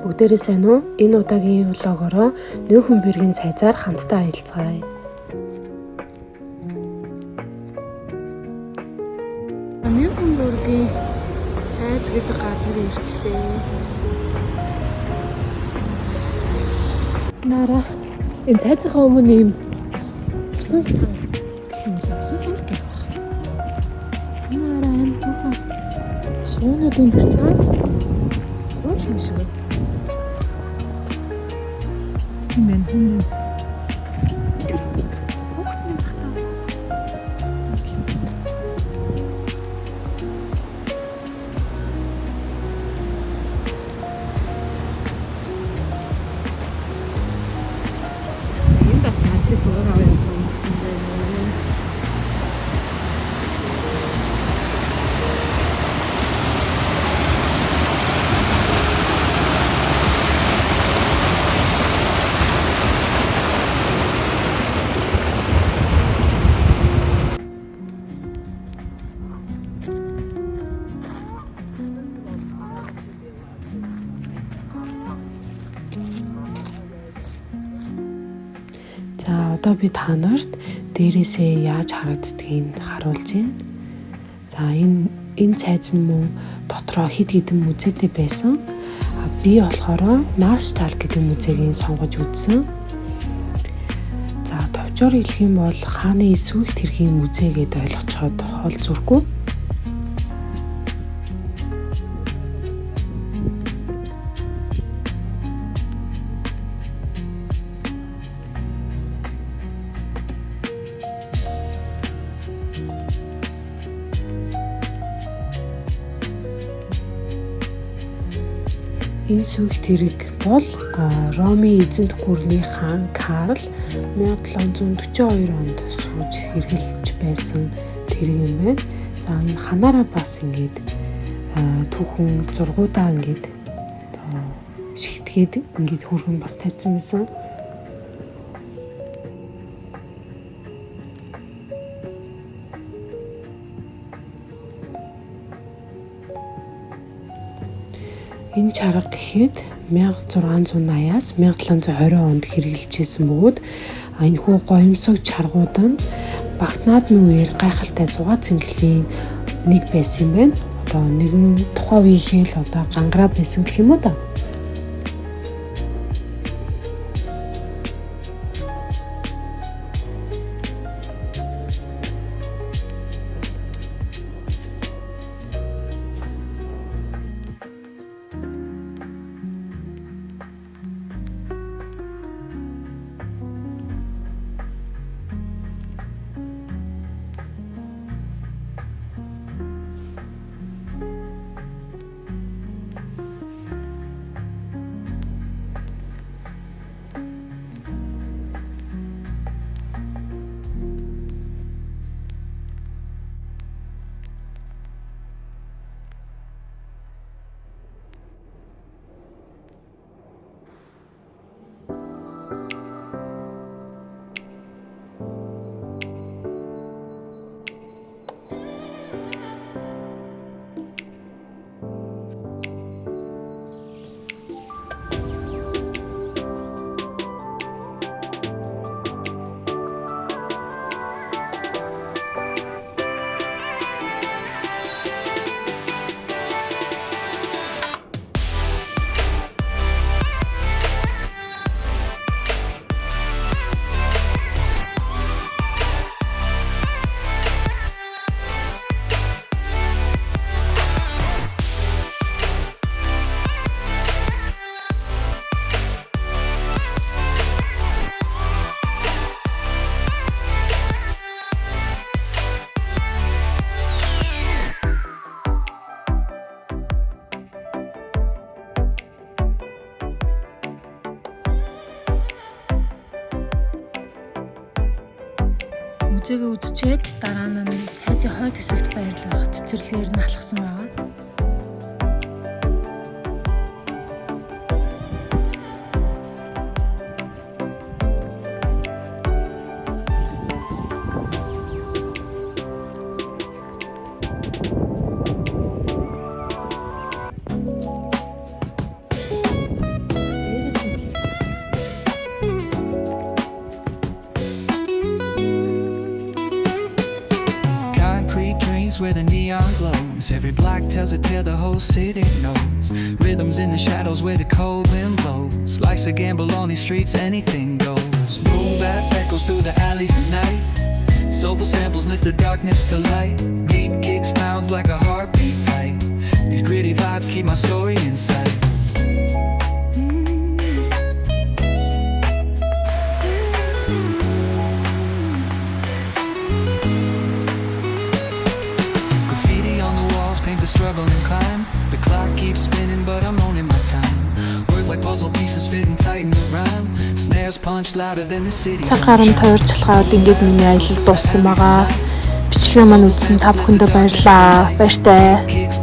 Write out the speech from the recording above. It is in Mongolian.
Бүгдээрээ сайн уу? Энэ удаагийн влогороо нүүхэн бэргийн цайзаар хамтдаа аялцгаая. Нүүхэн бэргийн цайз гэдэг газар ирчлээ. Нара энэ цайзынхаа өмнө юм усан сан гэх юм уу? Усан сан гэх баг. Нара энэ тухайн суунуудын тэр цай өөр юм шиг байна. Хэмээн. За одоо би та нарт дээрээсээ яаж харагддгийг харуулж байна. За энэ цайз нь мөн дотроо хэд хэдэн музейтэй байсан. Би болохоор Марштал гэдэг музейг сонгож үзсэн. За товчоор хэлэх юм бол хааны эсвэх тэргийн музей гэдээ ойлгоцоход хол зүрхгүй. Энэ сүйх тэрэг бол Ромын эзэнт гүрний хаан Карл 1742 онд сууж хэрглэж байсан тэрэг юм байна. За энэ ханаараа бас ингээд түүхэн зургуудаа ингээд шигтгээд ингээд хөргөн бас тавьсан байсан. Энэ чарга гэхэд 1680-аас 1720 онд хэрэгжилжсэн бөгөөд энэхүү гоёмсог чаргууд нь Багт наадмын үеэр гайхалтай зугаа цэнгэлийн нэг байсан юм байна. Одоо нэгэн тухайн үеийнхээ л одоо гангараа байсан гэх юм уу да. Музейг үзчихэд дараа нь цайзын хойд хэсэгт байрлах цэцэрлэгээр нь алхсан байна. Every block tells a tale the whole city knows. Rhythms in the shadows where the cold wind blows. Life's a gamble on these streets, anything goes. Boom bap echoes through the alleys at night. Soulful samples lift the darkness to light. Beat kicks pounds like a heartbeat fight. These gritty vibes keep my story in sight. Graffiti on the walls paint the struggle and climb. The clock keeps spinning but I'm owning my time. Words like puzzle pieces fitting tight in the rhyme. Snares punch louder than the city. Цаг гарan тойрчлахад ингээд миний аялал дууссан байгаа. Бичлэгээ маань үзсэн та бүхэндээ баярлалаа. Баяртай.